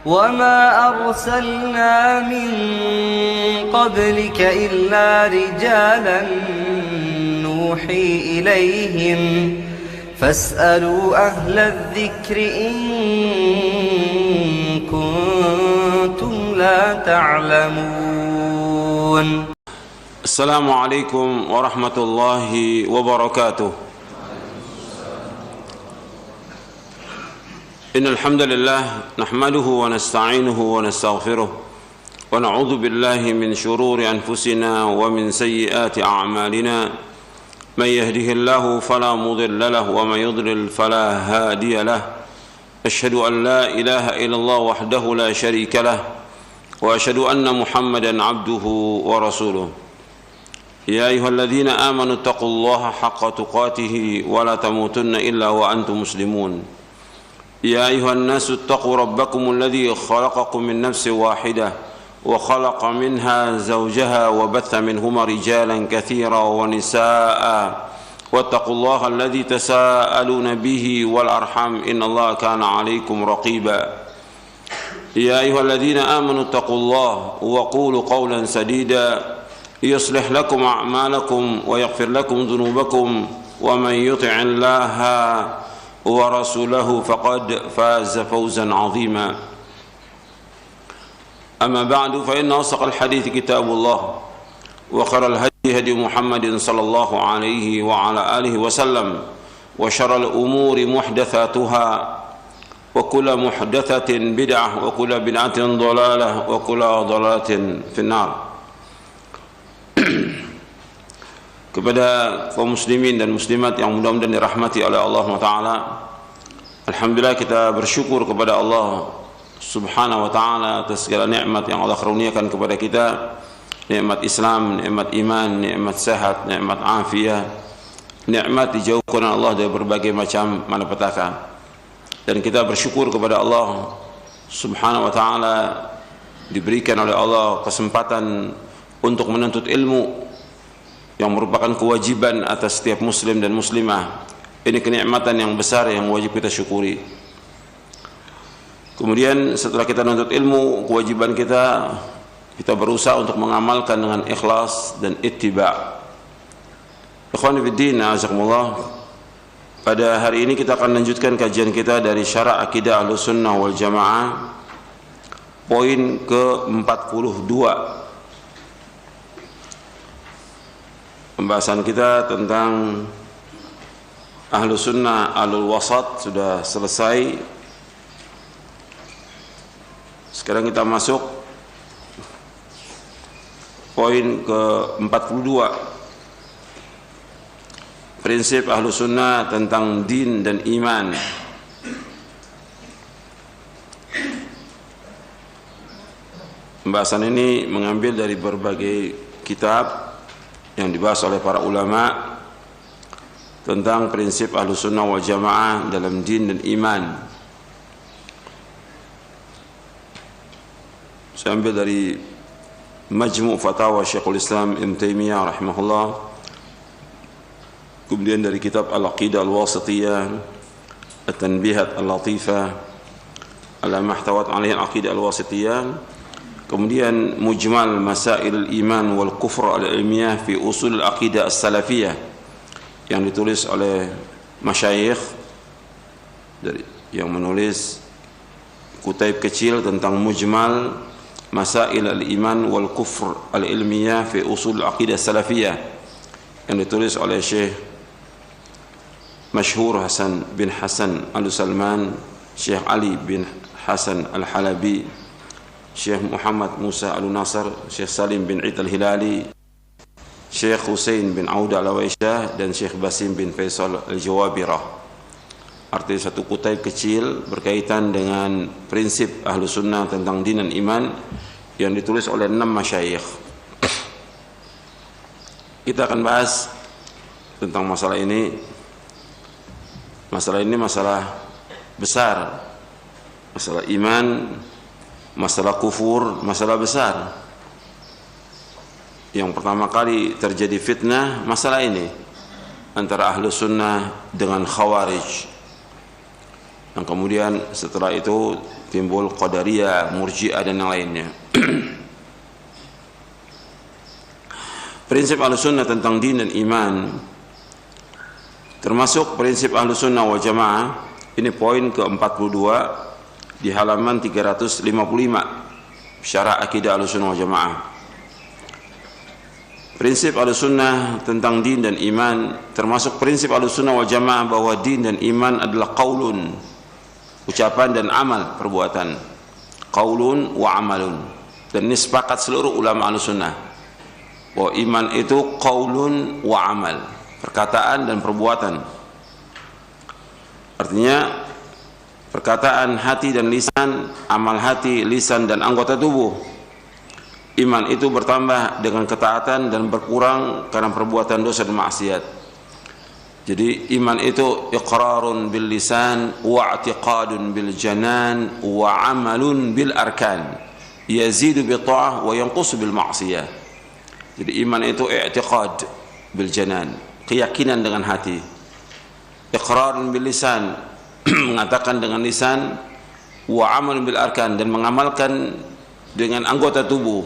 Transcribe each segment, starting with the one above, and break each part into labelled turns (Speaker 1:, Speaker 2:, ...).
Speaker 1: وما أرسلنا من قبلك إلا رجالا نوحي إليهم فاسألوا أهل الذكر إن كنتم لا تعلمون.
Speaker 2: السلام عليكم ورحمة الله وبركاته. إن الحمد لله نحمده ونستعينه ونستغفره ونعوذ بالله من شرور أنفسنا ومن سيئات أعمالنا من يهده الله فلا مضل له ومن يضلل فلا هادي له أشهد أن لا إله إلا الله وحده لا شريك له وأشهد أن محمدا عبده ورسوله. يا أيها الذين آمنوا اتقوا الله حق تقاته ولا تموتن إلا وأنتم مسلمون. يا أيها الناس اتقوا ربكم الذي خلقكم من نفس واحدة وخلق منها زوجها وبث منهما رجالا كثيرا ونساء واتقوا الله الذي تساءلون به والأرحام إن الله كان عليكم رقيبا. يا أيها الذين آمنوا اتقوا الله وقولوا قولا سديدا يصلح لكم أعمالكم ويغفر لكم ذنوبكم ومن يطع الله ورسوله فقد فاز فوزا عظيما. أما بعد فإن أصدق الحديث كتاب الله وخير الهدي هدي محمد صلى الله عليه وعلى آله وسلم وشر الأمور محدثاتها وكل محدثة بدعة وكل بدعة ضلالة وكل ضلالة في النار. Kepada kaum muslimin dan muslimat yang mudah-mudahan dirahmati oleh Allah Ta'ala, alhamdulillah kita bersyukur kepada Allah Subhanahu wa Ta'ala atas segala nikmat yang Allah karuniakan kepada kita, nikmat Islam, nikmat iman, nikmat sehat, nikmat afiah, nikmat dijauhkan Allah dari berbagai macam malapetaka. Dan kita bersyukur kepada Allah Subhanahu wa Ta'ala diberikan oleh Allah kesempatan untuk menuntut ilmu yang merupakan kewajiban atas setiap muslim dan muslimah. Ini kenikmatan yang besar yang wajib kita syukuri. Kemudian setelah kita menuntut ilmu, kewajiban kita berusaha untuk mengamalkan dengan ikhlas dan ittiba'. Ikhwani fiddin, azakumullah. Pada hari ini kita akan lanjutkan kajian kita dari Syarah Aqidah Ahlussunnah wal Jamaah, poin ke-42. Pembahasan kita tentang Ahlus Sunnah Ahlul Wasat sudah selesai. Sekarang kita masuk poin ke-42. Prinsip Ahlus Sunnah tentang din dan iman. Pembahasan ini mengambil dari berbagai kitab yang dibahas oleh para ulama tentang prinsip Ahlus Sunnah wal Jamaah dalam din dan iman. Saya ambil dari Majmu' Fatawa Syekhul Islam Ibn Taimiyah rahimahullah, kemudian dari kitab Al-Aqidah Al-Wasithiyah, At-Tanbihat Al-Latifah ala mahtawat alaihi Al-Aqidah Al-Wasithiyah, kemudian Mujmal Masail Al-Iman wal Kufr Al-Ilmiyah fi Usul Al-Aqidah As-Salafiyah yang ditulis oleh masyayikh yang menulis kutaib kecil tentang Mujmal Masail Al-Iman wal Kufr Al-Ilmiyah fi Usul Al-Aqidah As-Salafiyah yang ditulis oleh Syekh Masyhur Hasan bin Hasan Al-Salman, Syekh Ali bin Hasan Al-Halabi, Syekh Muhammad Musa Al-Nasr, Syekh Salim bin Id Al-Hilali, Syekh Husain bin Auda Al-Waisyah, dan Syekh Basim bin Faisal Al-Jawabirah. Artinya satu kutaib kecil berkaitan dengan prinsip Ahlus Sunnah tentang din dan iman yang ditulis oleh 6 masyayikh. Kita akan bahas tentang masalah ini. Masalah ini masalah besar, masalah iman, masalah kufur, masalah besar. Yang pertama kali terjadi fitnah masalah ini antara Ahlus Sunnah dengan Khawarij. Yang kemudian setelah itu timbul Qadariyah, Murji'ah dan yang lainnya. Prinsip Ahlussunnah tentang din dan iman, termasuk prinsip Ahlussunnah wal Jamaah, ini poin ke-42 di halaman 355 Syarah Akidah Ahlussunnah wal Jamaah. Prinsip Ahlussunnah tentang din dan iman, termasuk prinsip Ahlussunnah wal Jamaah bahwa din dan iman adalah qaulun, ucapan dan amal, perbuatan. Qaulun wa amalun. Dan ini sepakat seluruh ulama Ahlussunnah bahwa iman itu qaulun wa amal, perkataan dan perbuatan. Artinya perkataan hati dan lisan, amal hati, lisan dan anggota tubuh. Iman itu bertambah dengan ketaatan dan berkurang karena perbuatan dosa dan maksiat. Jadi iman itu iqrarun bil lisan wa i'tiqadun bil janan wa amalun bil arkan, yazidu bi ta'ah wa yanqusu bil ma'siyah. Jadi iman itu i'tiqad bil janan, keyakinan dengan hati. Iqrarun bil lisan, mengatakan dengan lisan, wa amalun bil arkan, dan mengamalkan dengan anggota tubuh.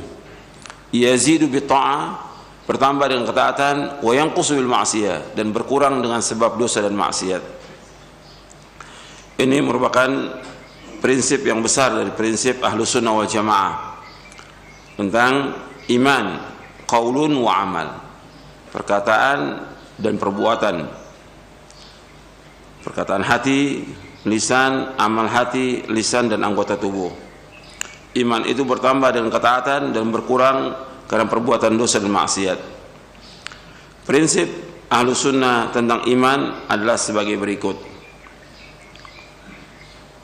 Speaker 2: Yazidu bi ta'ah, bertambah dengan ketaatan, wa yanqusu bil ma'siyah, dan berkurang dengan sebab dosa dan maksiat. Ini merupakan prinsip yang besar dari prinsip Ahlussunnah wal Jamaah tentang iman, qaulun wa amal, perkataan dan perbuatan. Perkataan hati, lisan, amal hati, lisan dan anggota tubuh. Iman itu bertambah dengan ketaatan dan berkurang karena perbuatan dosa dan maksiat. Prinsip Ahlussunnah tentang iman adalah sebagai berikut.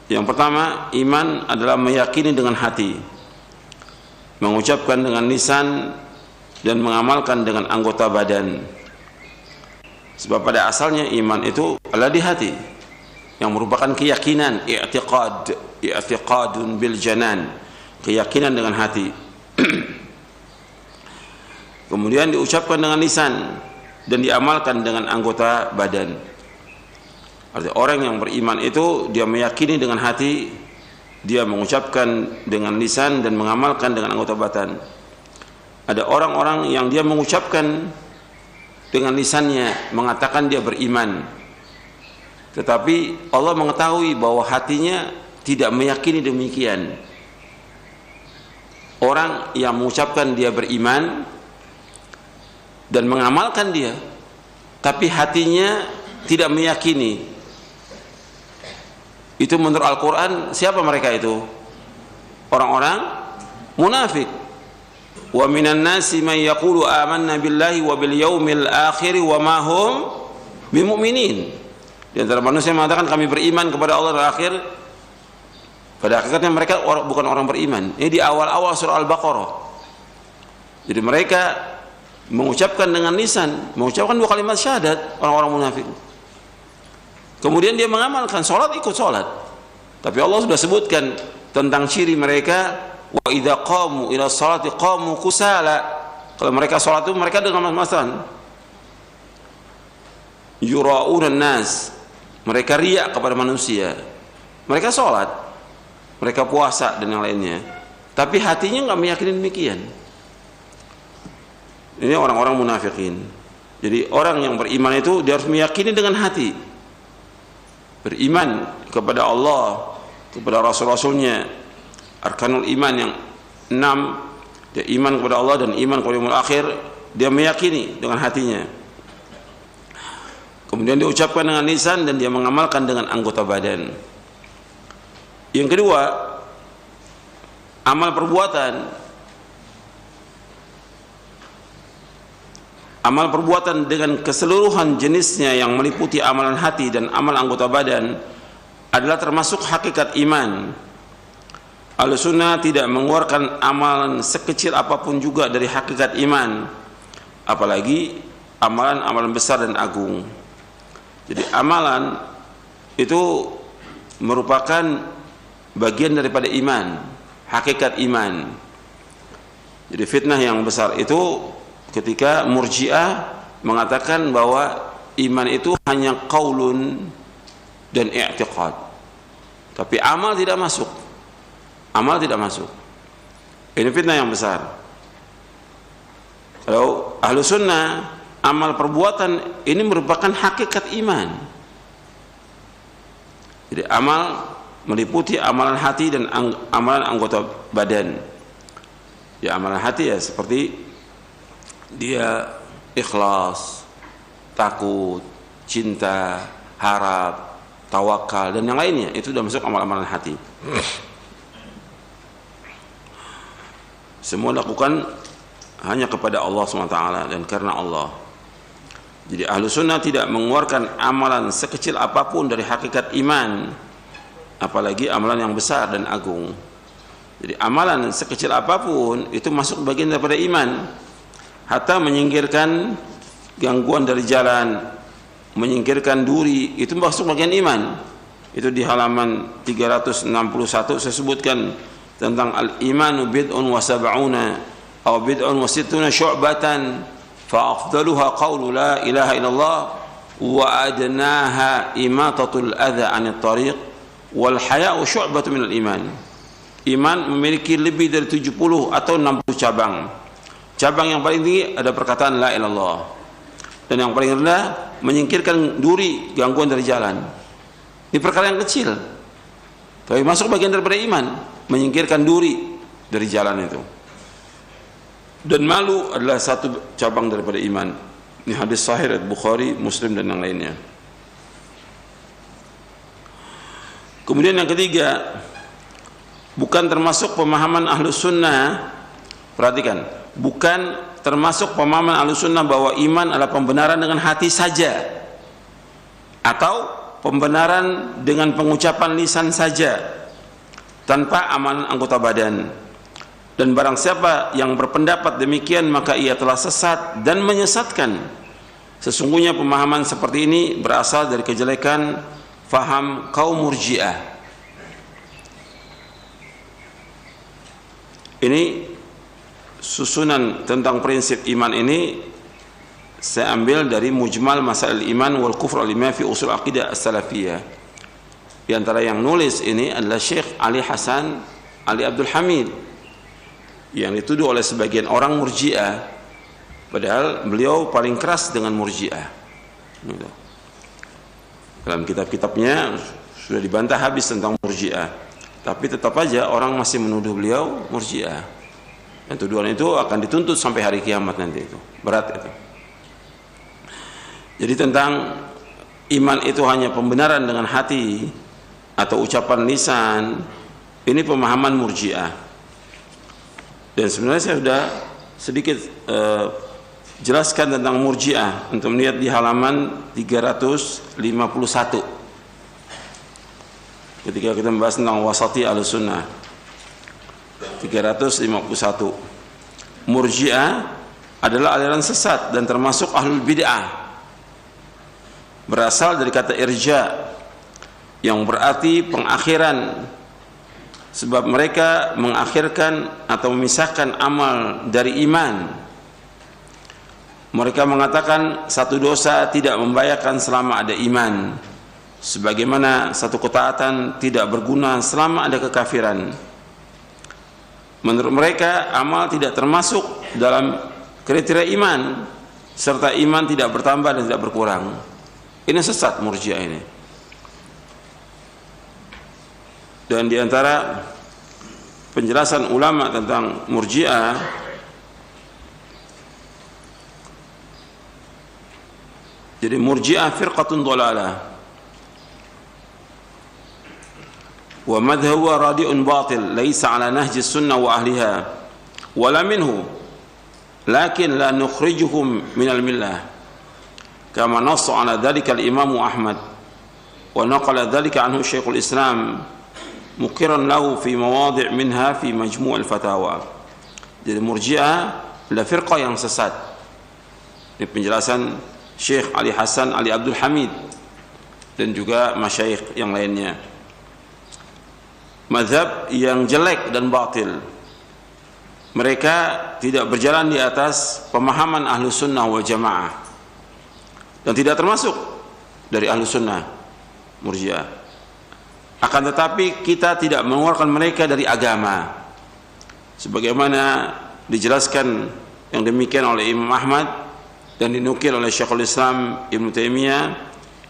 Speaker 2: Yang pertama, iman adalah meyakini dengan hati, mengucapkan dengan lisan, dan mengamalkan dengan anggota badan. Sebab pada asalnya iman itu adalah di hati, yang merupakan keyakinan, i'tiqadun bil janan, keyakinan dengan hati. Kemudian diucapkan dengan lisan dan diamalkan dengan anggota badan. Artinya orang yang beriman itu dia meyakini dengan hati, dia mengucapkan dengan lisan dan mengamalkan dengan anggota badan. Ada orang-orang yang dia mengucapkan dengan lisannya, mengatakan dia beriman, tetapi Allah mengetahui bahwa hatinya tidak meyakini demikian. Orang yang mengucapkan dia beriman dan mengamalkan dia, tapi hatinya tidak meyakini, itu menurut Al-Quran siapa mereka itu? Orang-orang munafik. Wa minan nasi man yaqulu amanna billahi wa bil yaumil akhir wa ma hum bimu'minin. Di antara manusia yang mengatakan kami beriman kepada Allah dan akhir, pada hakikatnya mereka bukan orang beriman. Ini di awal-awal surah Al-Baqarah. Jadi mereka mengucapkan dengan lisan, mengucapkan dua kalimat syahadat, orang-orang munafik. Kemudian dia mengamalkan salat, ikut salat. Tapi Allah sudah sebutkan tentang ciri mereka, wa idza qamu ila sholati qamu kusala. Kalau mereka salat itu mereka dengan mas-masan. Yura'una nas, mereka riya kepada manusia. Mereka salat, mereka puasa dan yang lainnya, tapi hatinya enggak meyakini demikian. Ini orang-orang munafikin. Jadi orang yang beriman itu dia harus meyakini dengan hati, beriman kepada Allah, kepada Rasul-Rasulnya, arkanul iman yang 6, dia iman kepada Allah dan iman kepada yaumil akhir, dia meyakini dengan hatinya. Kemudian dia ucapkan dengan lisan dan dia mengamalkan dengan anggota badan. Yang kedua, amal perbuatan. Amal perbuatan dengan keseluruhan jenisnya yang meliputi amalan hati dan amal anggota badan adalah termasuk hakikat iman. Ahlussunnah tidak mengeluarkan amalan sekecil apapun juga dari hakikat iman, apalagi amalan-amalan besar dan agung. Jadi amalan itu merupakan bagian daripada iman, hakikat iman. Jadi fitnah yang besar itu ketika Murji'ah mengatakan bahwa iman itu hanya qaulun dan i'tiqad, tapi amal tidak masuk. amal tidak masuk. Ini fitnah yang besar. Kalau ahlu sunnah, amal perbuatan ini merupakan hakikat iman. Jadi amal meliputi amalan hati dan amalan anggota badan. Ya, amalan hati ya seperti dia ikhlas, takut, cinta, harap, tawakal dan yang lainnya, itu sudah masuk amal-amalan hati. Semua lakukan hanya kepada Allah SWT dan karena Allah. Jadi ahlu sunnah tidak mengeluarkan amalan sekecil apapun dari hakikat iman, apalagi amalan yang besar dan agung. Jadi amalan sekecil apapun itu masuk bagian daripada iman, hatta menyingkirkan gangguan dari jalan, menyingkirkan duri, itu masuk bagian iman. Itu di halaman 361 saya sebutkan tentang al-imanu bid'un wa sab'una aw bid'un wa sittuna syu'batan fa afdaluha qawlu la ilaha illallah wa adnaha imatatul adha 'anil tariq wal haya'u syu'batun minal iman. Iman memiliki lebih dari 70 atau 60 cabang. Cabang yang paling tinggi ada perkataan la ilallah, dan yang paling rendah menyingkirkan duri, gangguan dari jalan. Ini perkara yang kecil, tapi masuk bagian daripada iman, menyingkirkan duri dari jalan itu. Dan malu adalah satu cabang daripada iman. Ini hadis sahih riwayat Bukhari, Muslim dan yang lainnya. Kemudian yang ketiga, bukan termasuk pemahaman ahlu sunnah. Perhatikan, bukan termasuk pemahaman ahlu sunnah bahwa iman adalah pembenaran dengan hati saja, atau pembenaran dengan pengucapan lisan saja tanpa amalan anggota badan. Dan barang siapa yang berpendapat demikian, maka ia telah sesat dan menyesatkan. Sesungguhnya pemahaman seperti ini berasal dari kejelekan faham kaum Murji'ah. Ini susunan tentang prinsip iman ini saya ambil dari Mujmal Masail Iman wal Kufr al-Iman fi Usul Aqidah As-Salafiyah. Di antara yang nulis ini adalah Syekh Ali Hasan Ali Abdul Hamid, yang dituduh oleh sebagian orang Murji'ah, padahal beliau paling keras dengan Murji'ah. Dalam kitab-kitabnya sudah dibantah habis tentang Murji'ah, tapi tetap aja orang masih menuduh beliau Murji'ah. Dan tuduhan itu akan dituntut sampai hari kiamat nanti, itu berat itu. Jadi tentang iman itu hanya pembenaran dengan hati atau ucapan lisan, ini pemahaman Murji'ah. Dan sebenarnya saya sudah sedikit jelaskan tentang Murji'ah untuk melihat di halaman 351 ketika kita membahas tentang wasati al-sunnah. 351, Murji'ah adalah aliran sesat dan termasuk ahlul bid'ah. Berasal dari kata irja yang berarti pengakhiran, sebab mereka mengakhirkan atau memisahkan amal dari iman. Mereka mengatakan satu dosa tidak membahayakan selama ada iman, sebagaimana satu ketaatan tidak berguna selama ada kekafiran. Menurut mereka, amal tidak termasuk dalam kriteria iman, serta iman tidak bertambah dan tidak berkurang. Ini sesat Murji'ah ini. Dan di antara penjelasan ulama tentang Murji'ah, jadi Murji'ah firqatun dhalalah wa madhhabu radi'un batil laysa ala nahji sunnah wa ahliha wala minhu lakin la nukhrijuhum minal millah kama nassa ala dhalika al-imam Ahmad wa naqala dhalika anhu Syekhul Islam muqiran lahu fi mawadhi' minha fi majmu' al-fatawa. Jadi Murji'ah adalah firqah yang sesat. Ini penjelasan Syekh Ali Hasan Ali Abdul Hamid dan juga masyayikh yang lainnya. Mazhab yang jelek dan batil. Mereka tidak berjalan di atas pemahaman ahlu sunnah wal jamaah, dan tidak termasuk dari ahlu sunnah Murji'ah. Akan tetapi kita tidak mengeluarkan mereka dari agama, sebagaimana dijelaskan yang demikian oleh Imam Ahmad dan dinukil oleh Syekhul Islam Ibn Taimiyah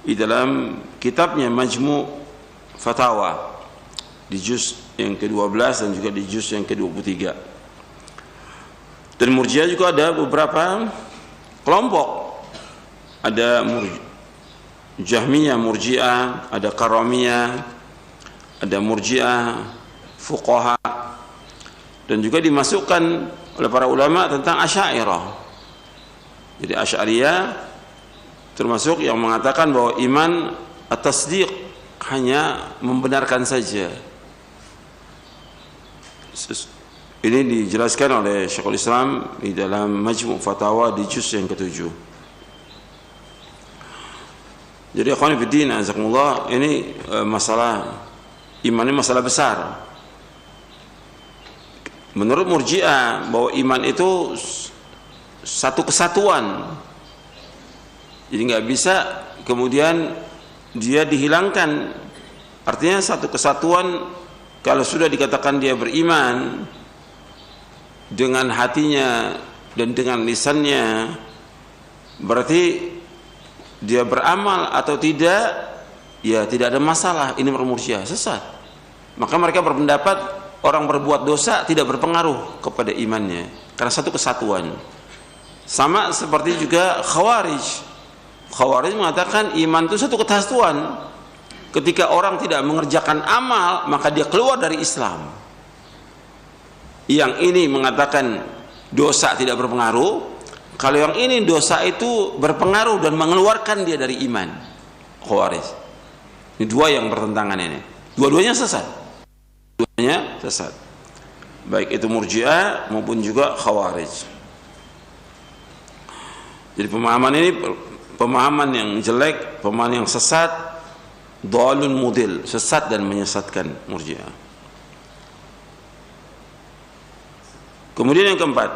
Speaker 2: di dalam kitabnya Majmu' Fatawa di juz yang ke-12 dan juga di juz yang ke-23. Dan Murji'ah juga ada beberapa kelompok, ada Jahmiyah Murji'ah, ada Karamiyah, ada Murji'ah Fuqaha, dan juga dimasukkan oleh para ulama tentang Asy'ariyah. Jadi Asy'ariyah termasuk yang mengatakan bahwa iman at-tasdiq hanya membenarkan saja. Ini dijelaskan oleh Syekhul Islam di dalam Majmu' Fatawa di juz yang ke-7. Jadi akhwani fiddin azakumullah, ini masalah iman, ini masalah besar. Menurut Murji'ah bahwa iman itu satu kesatuan, jadi nggak bisa kemudian dia dihilangkan. Artinya satu kesatuan, kalau sudah dikatakan dia beriman dengan hatinya dan dengan lisannya, berarti dia beramal atau tidak, ya tidak ada masalah. Ini Murji'ah sesat. Maka mereka berpendapat orang berbuat dosa tidak berpengaruh kepada imannya karena satu kesatuan. Sama seperti juga Khawarij. Khawarij mengatakan iman itu satu kesatuan. Ketika orang tidak mengerjakan amal, maka dia keluar dari Islam. Yang ini mengatakan dosa tidak berpengaruh, kalau yang ini dosa itu berpengaruh dan mengeluarkan dia dari iman. Khawarij. Ini dua yang bertentangan ini. Dua-duanya sesat. Dua-duanya sesat. Baik itu Murji'ah maupun juga Khawarij. Jadi pemahaman ini pemahaman yang jelek, pemahaman yang sesat, dhalun mudil, sesat dan menyesatkan Murji'ah. Kemudian yang keempat,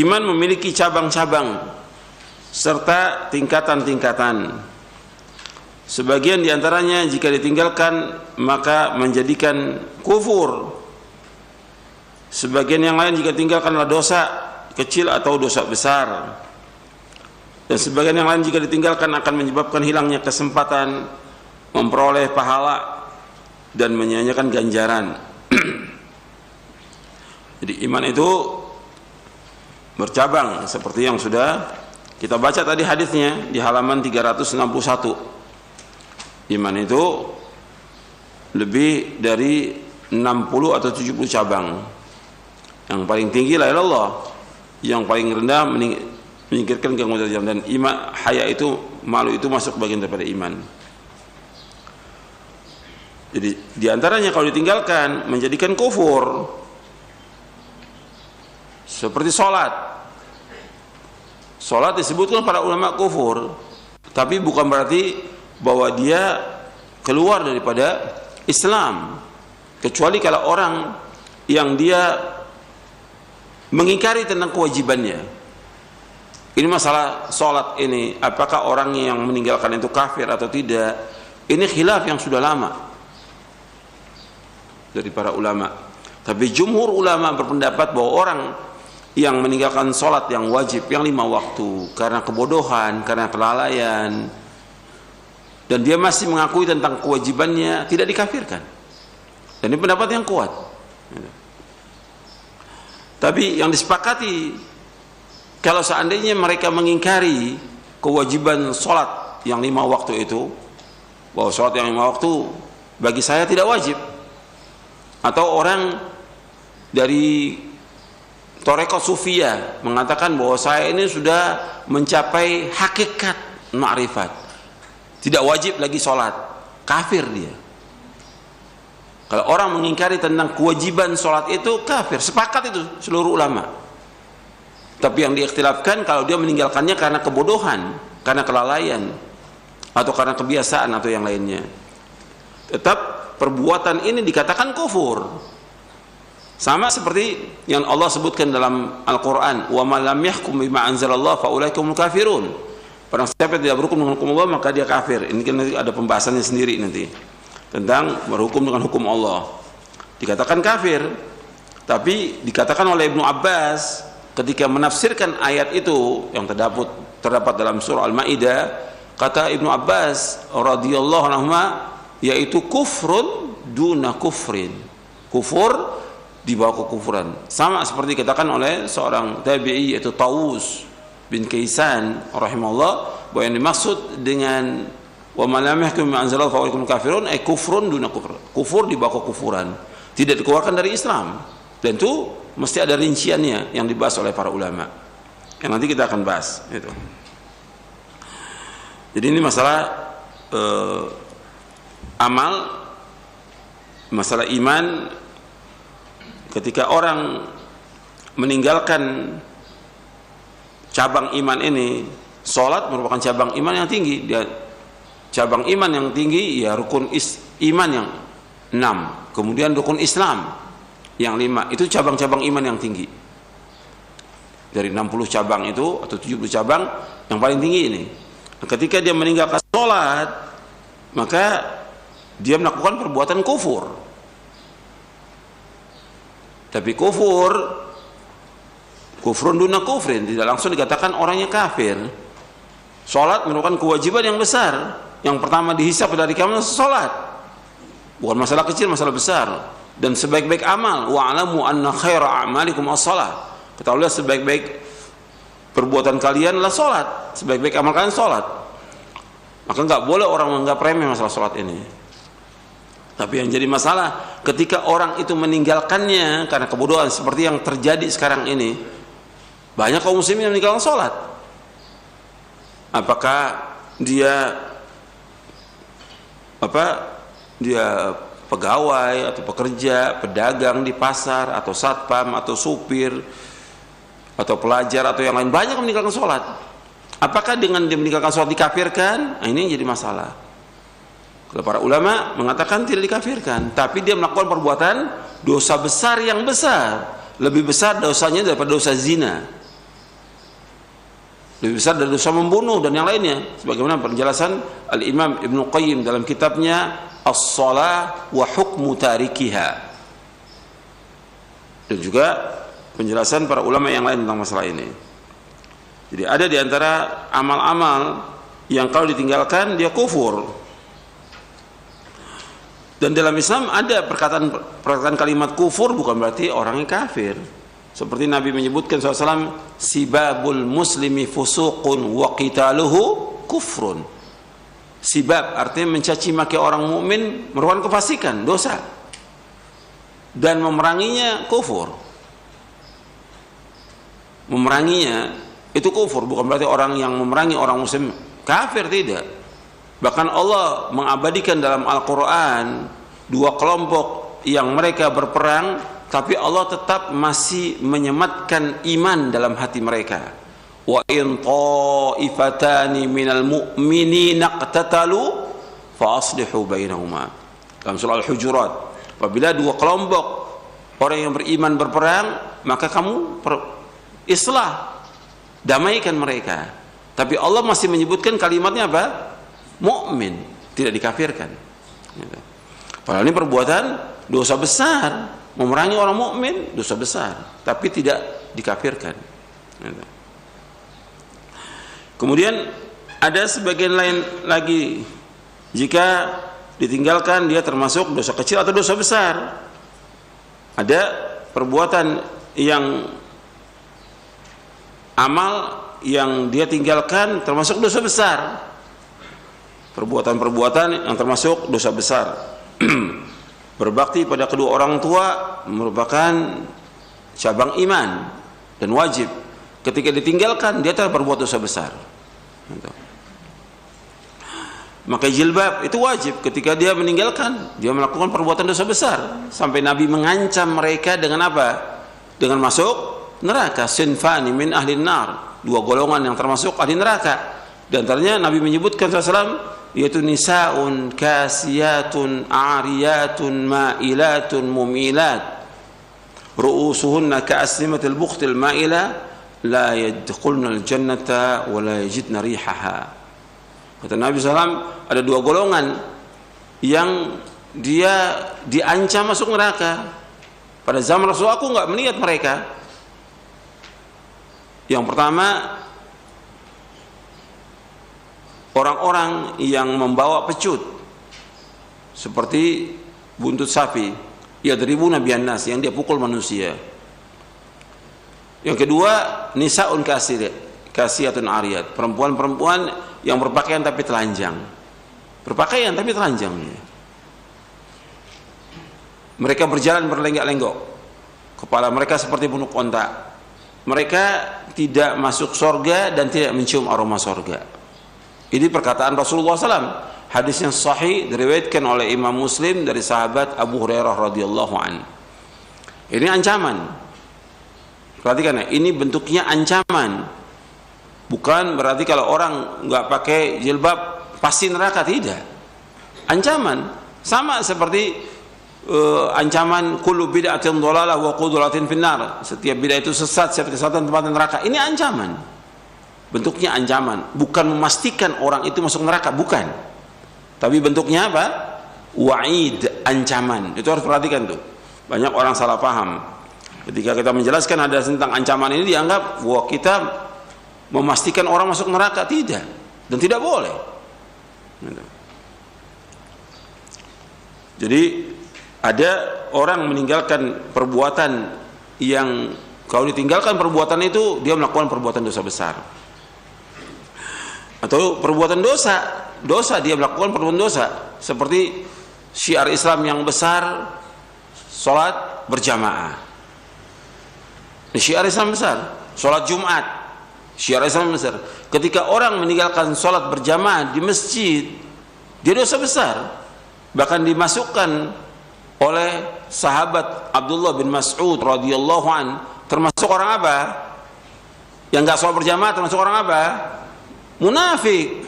Speaker 2: iman memiliki cabang-cabang serta tingkatan-tingkatan. Sebagian diantaranya jika ditinggalkan maka menjadikan kufur. Sebagian yang lain jika tinggalkanlah dosa kecil atau dosa besar. Dan sebagian yang lain jika ditinggalkan akan menyebabkan hilangnya kesempatan memperoleh pahala dan menyia-nyiakan ganjaran. Jadi iman itu bercabang seperti yang sudah kita baca tadi hadisnya di halaman 361. Iman itu lebih dari 60 atau 70 cabang. Yang paling tinggi la ilaha illallah, yang paling rendah menyingkirkan gangguan jam, dan iman haya itu, malu itu masuk bagian daripada iman. Jadi diantaranya kalau ditinggalkan menjadikan kufur. Seperti sholat. Sholat disebutkan para ulama kufur, tapi bukan berarti bahwa dia keluar daripada Islam, kecuali kalau orang yang dia mengingkari tentang kewajibannya. Ini masalah sholat ini, apakah orang yang meninggalkan itu kafir atau tidak, ini khilaf yang sudah lama dari para ulama. Tapi jumhur ulama berpendapat bahwa orang yang meninggalkan sholat yang wajib, yang 5 waktu, karena kebodohan, karena kelalaian, dan dia masih mengakui tentang kewajibannya, tidak dikafirkan. Dan ini pendapat yang kuat. Tapi yang disepakati, kalau seandainya mereka mengingkari kewajiban sholat yang 5 waktu itu, bahwa sholat yang 5 waktu bagi saya tidak wajib, atau orang dari Thariqah Sufiyah mengatakan bahwa saya ini sudah mencapai hakikat ma'rifat, tidak wajib lagi sholat, kafir dia. Kalau orang mengingkari tentang kewajiban sholat itu kafir, sepakat itu seluruh ulama. Tapi yang diikhtilafkan kalau dia meninggalkannya karena kebodohan, karena kelalaian, atau karena kebiasaan atau yang lainnya. Tetap perbuatan ini dikatakan kufur. Sama seperti yang Allah sebutkan dalam Al-Quran, wa man lam yahkum bima anzalallah fa ulaika humul kafirun. Barang siapa tidak berhukum dengan hukum Allah maka dia kafir. Ini kan nanti ada pembahasannya sendiri nanti. tentang berhukum dengan hukum Allah. Dikatakan kafir. Tapi dikatakan oleh Ibnu Abbas ketika menafsirkan ayat itu yang terdapat dalam surah Al-Maidah, kata Ibnu Abbas radhiyallahu anhu, yaitu kufrun duna kufrin. Kufur di bawah kekufuran. Sama seperti dikatakan oleh seorang tabi'i yaitu Tawus bin Kaisan rahimahullah, bahwa yang dimaksud dengan wa man lam yahkum bima anzalallahu fa ulaika kafirun ay kufrun duna kufr. Kufur di bawah kekufuran, tidak dikeluarkan dari Islam. Dan itu mesti ada rinciannya yang dibahas oleh para ulama, yang nanti kita akan bahas itu. Jadi ini masalah amal, masalah iman. Ketika orang meninggalkan cabang iman ini, sholat merupakan cabang iman yang tinggi. Dia cabang iman yang tinggi, ya rukun iman yang 6, kemudian rukun Islam yang 5. Itu cabang-cabang iman yang tinggi. Dari 60 cabang itu atau 70 cabang yang paling tinggi ini. Nah, ketika dia meninggalkan sholat, maka dia melakukan perbuatan kufur. Tapi kufrun duna kufrin, tidak langsung dikatakan orangnya kafir. Sholat merupakan kewajiban yang besar. Yang pertama dihisab dari kamu sholat. Bukan masalah kecil, masalah besar. Dan sebaik-baik amal, wa'alamu anna khaira a'malikum as-shalah. Ketahuilah sebaik-baik perbuatan kalian adalah sholat. Sebaik-baik amal kalian sholat. Maka nggak boleh orang menganggap remeh masalah sholat ini. Tapi yang jadi masalah ketika orang itu meninggalkannya karena kebodohan seperti yang terjadi sekarang ini. Banyak kaum muslimin yang meninggalkan sholat. Apakah dia pegawai atau pekerja, pedagang di pasar, atau satpam, atau supir, atau pelajar, atau yang lain, banyak yang meninggalkan sholat. Apakah dengan dia meninggalkan sholat dikafirkan? Nah, ini yang jadi masalah. Kalau para ulama mengatakan tidak dikafirkan, tapi dia melakukan perbuatan dosa besar yang besar, lebih besar dosanya daripada dosa zina, lebih besar dari dosa membunuh dan yang lainnya. Sebagaimana penjelasan Al-Imam Ibnu Qayyim dalam kitabnya As-Shalah wa Hukmu Tarikiha, dan juga penjelasan para ulama yang lain tentang masalah ini. Jadi ada di antara amal-amal yang kalau ditinggalkan dia kufur. Dan dalam Islam ada perkataan kalimat kufur bukan berarti orangnya kafir. Seperti Nabi menyebutkan SAW, sibabul muslimi fusuqun wa qitaluhu kufrun. Sibab artinya mencaci maki orang mukmin merupakan kefasikan, dosa. Dan memeranginya kufur. Memeranginya itu kufur, bukan berarti orang yang memerangi orang muslim kafir, tidak. Bahkan Allah mengabadikan dalam Al-Quran dua kelompok yang mereka berperang, tapi Allah tetap masih menyematkan iman dalam hati mereka. Wa in ta'ifatani minal mu'minina iqtatalu fa aslihu bainahuma. Dalam surah Al-Hujurat, apabila dua kelompok orang yang beriman berperang, maka kamu islah, damaikan mereka. Tapi Allah masih menyebutkan kalimatnya apa? Mukmin, tidak dikafirkan. Padahal ini perbuatan dosa besar, memerangi orang mukmin dosa besar, tapi tidak dikafirkan. Kemudian ada sebagian lain lagi, jika ditinggalkan dia termasuk dosa kecil atau dosa besar. Ada perbuatan yang amal yang dia tinggalkan termasuk dosa besar. Perbuatan-perbuatan yang termasuk dosa besar. Berbakti pada kedua orang tua merupakan cabang iman dan wajib. Ketika ditinggalkan dia telah berbuat dosa besar. Maka jilbab itu wajib. Ketika dia meninggalkan, dia melakukan perbuatan dosa besar. Sampai Nabi mengancam mereka dengan apa? Dengan masuk neraka. Sinfani min ahli nar, dua golongan yang termasuk ahli neraka. Dan antaranya Nabi menyebutkan SAW, yaitu nisaun kasiyatun ariyatun ma'ilatun mumilat ru'usuhunna ka'asnimatil bukhtil ma'ila la yadkhulna al-jannata wa la yajidna rihaha. Kata Nabi SAW, ada dua golongan yang dia diancam masuk neraka. Pada zaman Rasulullah aku nggak melihat mereka. Yang pertama, orang-orang yang membawa pecut seperti buntut sapi, yadribuna bihan nas, yang dia pukul manusia. Yang kedua, nisaun kasiyatun ariyat, perempuan-perempuan yang berpakaian tapi telanjang. Berpakaian tapi telanjang. Mereka berjalan berlenggak-lenggok, kepala mereka seperti punuk onta. Mereka tidak masuk surga dan tidak mencium aroma surga. Ini perkataan Rasulullah SAW. Hadis yang sahih diriwayatkan oleh Imam Muslim dari sahabat Abu Hurairah radhiyallahu an. Ini ancaman. Perhatikan ya, ini bentuknya ancaman. Bukan berarti kalau orang nggak pakai jilbab pasti neraka, tidak. Ancaman sama seperti ancaman kullu bid'atin dhalalah wa qudulatin finnar. Setiap bid'ah itu sesat, setiap kesesatan tempat neraka. Ini ancaman. Bentuknya ancaman, bukan memastikan orang itu masuk neraka, bukan. Tapi bentuknya apa? Wa'id, ancaman. Itu harus perhatikan tuh. Banyak orang salah paham. Ketika kita menjelaskan ada tentang ancaman ini, dianggap wah kita memastikan orang masuk neraka. Tidak, dan tidak boleh. Jadi ada orang meninggalkan perbuatan yang kalau ditinggalkan perbuatan itu dia melakukan perbuatan dosa besar. Atau perbuatan dosa dia melakukan perbuatan dosa, seperti syiar Islam yang besar, sholat berjamaah. Ini syiar Islam besar. Sholat Jumat, syiar Islam besar. Ketika orang meninggalkan sholat berjamaah di masjid, dia dosa besar. Bahkan dimasukkan oleh sahabat Abdullah bin Mas'ud radhiyallahu an, termasuk orang apa? Yang nggak sholat berjamaah termasuk orang apa? Munafik.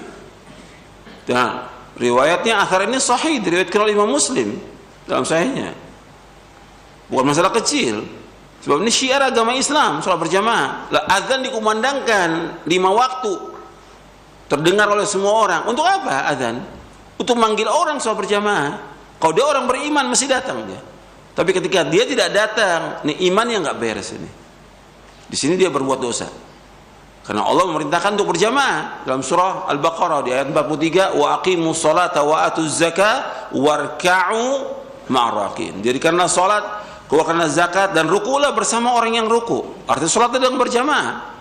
Speaker 2: Nah, riwayatnya akhir ini sahih, diriwayatkan oleh Imam Muslim dalam sahihnya. Bukan masalah kecil. Sebab ini syiar agama Islam, sholat berjamaah. Azan dikumandangkan 5 waktu, terdengar oleh semua orang. Untuk apa azan? Untuk manggil orang sholat berjamaah. Kalau dia orang beriman mesti datang dia. Tapi ketika dia tidak datang, ini imannya nggak beres ini. Di sini dia berbuat dosa. Karena Allah memerintahkan untuk berjamaah dalam surah Al-Baqarah di ayat 43, wa aqimus salata wa atuz zakah warka'u ma'rakin. Jadi karena salat, keluarkanlah zakat dan rukulah bersama orang yang ruku. Artinya salat sedang berjamaah.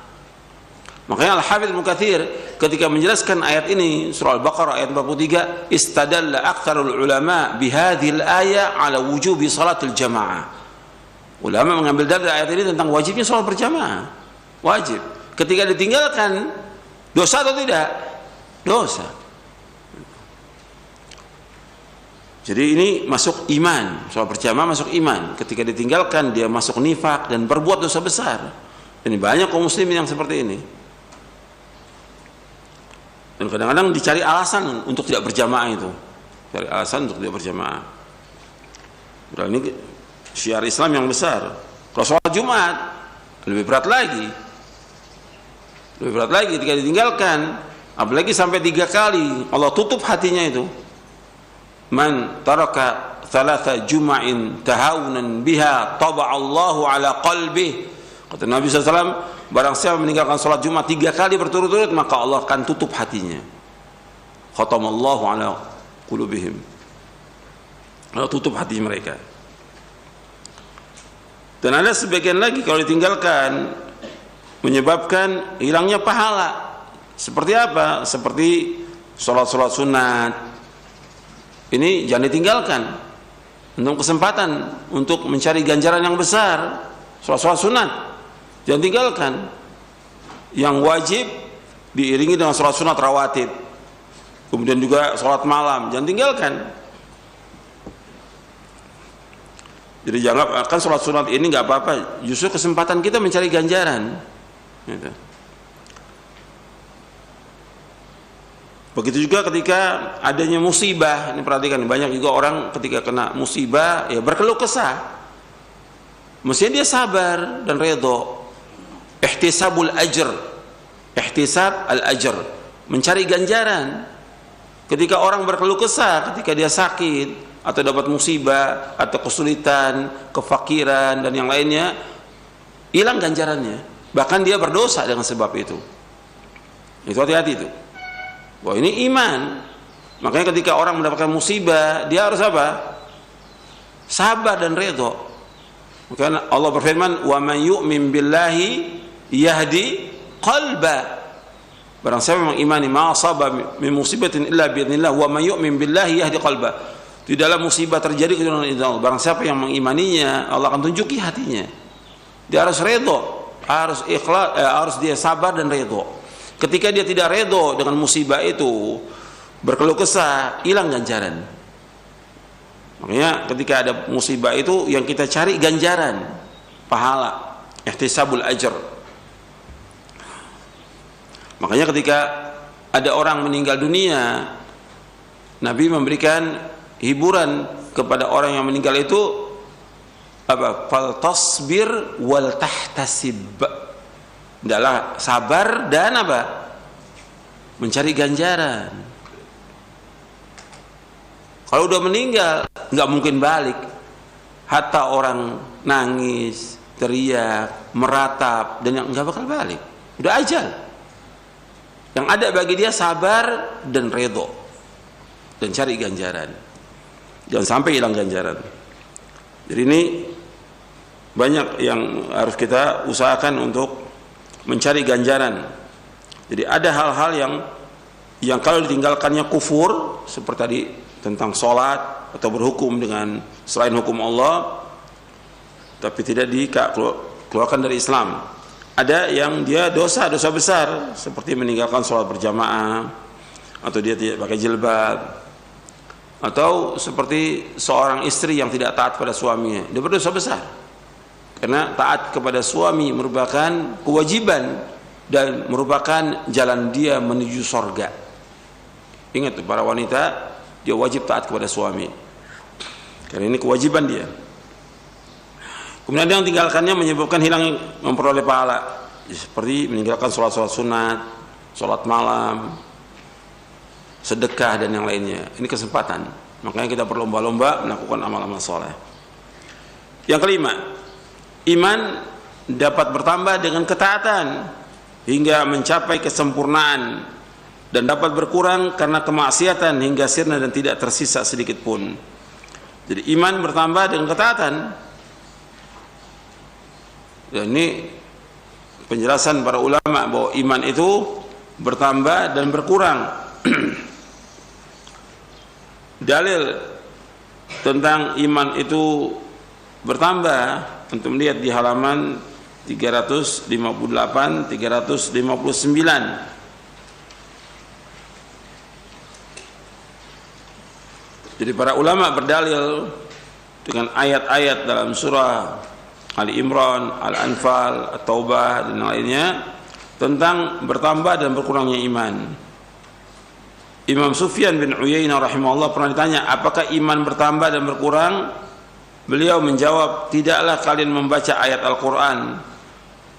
Speaker 2: Makanya Al-Hafidz Ibnu Katsir ketika menjelaskan ayat ini surah Al-Baqarah ayat 43, istadalla aktsarul ulama bihadhil ayat ala wujubi salatul jamaah. Ulama mengambil dalil ayat ini tentang wajibnya salat berjamaah. Wajib. Ketika ditinggalkan, dosa atau tidak? Dosa. Jadi ini masuk iman, sholat berjamaah masuk iman. Ketika ditinggalkan, dia masuk nifak dan berbuat dosa besar. Ini banyak kaum muslimin yang seperti ini. Dan kadang-kadang dicari alasan untuk tidak berjamaah itu. Cari alasan untuk tidak berjamaah. Dan ini syiar Islam yang besar. Kalau sholat Jumat, lebih berat lagi. Lebih berat lagi ketika ditinggalkan, apalagi sampai 3 kali Allah tutup hatinya itu. Man taraka thalatha juma'in tahawunan biha taba'allahu ala qalbih. Kata Nabi SAW, barang siapa meninggalkan salat Jumat 3 kali berturut-turut, maka Allah akan tutup hatinya. Khatamallahu ala qulubihim. Allah tutup hati mereka. Dan ada sebagian lagi kalau ditinggalkan menyebabkan hilangnya pahala. Seperti apa? Seperti sholat-sholat sunat. Ini jangan ditinggalkan. Untuk kesempatan untuk mencari ganjaran yang besar, sholat-sholat sunat jangan tinggalkan. Yang wajib diiringi dengan sholat sunat rawatib. Kemudian juga sholat malam jangan tinggalkan. Jadi jangan akan sholat sunat ini nggak apa-apa. Justru kesempatan kita mencari ganjaran. Gitu. Begitu juga ketika adanya musibah. Ini perhatikan, banyak juga orang ketika kena musibah ya berkeluh kesah. Mestinya dia sabar dan redho. Ihtisabul ajr, ihtisab al ajr, mencari ganjaran. Ketika orang berkeluh kesah, ketika dia sakit, atau dapat musibah atau kesulitan, kefakiran dan yang lainnya, hilang ganjarannya. Bahkan dia berdosa dengan sebab itu. Itu hati-hati itu. Wah, ini iman. Makanya ketika orang mendapatkan musibah, dia harus apa? Sabar dan redha. Maka Allah berfirman, "Wa man yu'min billahi yahdi qalba." Barang siapa mengimani ma asaba min musibatin illa bi idznillah wa man yu'min billahi yahdi qalba. Tidaklah musibah terjadi kecuali dengan izin Allah. Barang siapa yang mengimaninya, Allah akan tunjuki hatinya. Dia harus redha, harus ikhlas, harus dia sabar dan redha. Ketika dia tidak redha dengan musibah itu, berkeluh kesah, hilang ganjaran. Makanya ketika ada musibah itu yang kita cari ganjaran, pahala, ihtisabul ajr. Makanya ketika ada orang meninggal dunia, Nabi memberikan hiburan kepada orang yang meninggal itu apa? Fal tasbir wal tahtasib. Adalah sabar dan apa? Mencari ganjaran. Kalau udah meninggal nggak mungkin balik. Hatta orang nangis, teriak, meratap dan yang nggak bakal balik. Udah ajal. Yang ada bagi dia sabar dan redha dan cari ganjaran. Jangan sampai hilang ganjaran. Jadi ini banyak yang harus kita usahakan untuk mencari ganjaran. Jadi ada hal-hal yang kalau ditinggalkannya kufur, seperti tadi tentang sholat atau berhukum dengan selain hukum Allah, tapi tidak dikeluarkan dari Islam. Ada yang dia dosa besar, seperti meninggalkan sholat berjamaah, atau dia tidak pakai jilbab, atau seperti seorang istri yang tidak taat pada suaminya, dia berdosa besar. Karena taat kepada suami merupakan kewajiban dan merupakan jalan dia menuju sorga. Ingat tuh, para wanita, dia wajib taat kepada suami, karena ini kewajiban dia. Kemudian yang tinggalkannya menyebabkan hilang memperoleh pahala, seperti meninggalkan sholat sunat, sholat malam, sedekah dan yang lainnya. Ini kesempatan, makanya kita berlomba-lomba melakukan amal-amal soleh. Yang kelima, iman dapat bertambah dengan ketaatan hingga mencapai kesempurnaan, dan dapat berkurang karena kemaksiatan hingga sirna dan tidak tersisa sedikit pun. Jadi iman bertambah dengan ketaatan. Dan ini penjelasan para ulama bahwa iman itu bertambah dan berkurang. Dalil tentang iman itu bertambah untuk melihat di halaman 358 359. Jadi para ulama berdalil dengan ayat-ayat dalam surah Ali Imran, Al-Anfal, At-Taubah dan lainnya tentang bertambah dan berkurangnya iman. Imam Sufyan bin Uyainah rahimahullah pernah ditanya, apakah iman bertambah dan berkurang? Beliau menjawab, tidaklah kalian membaca ayat Al-Quran,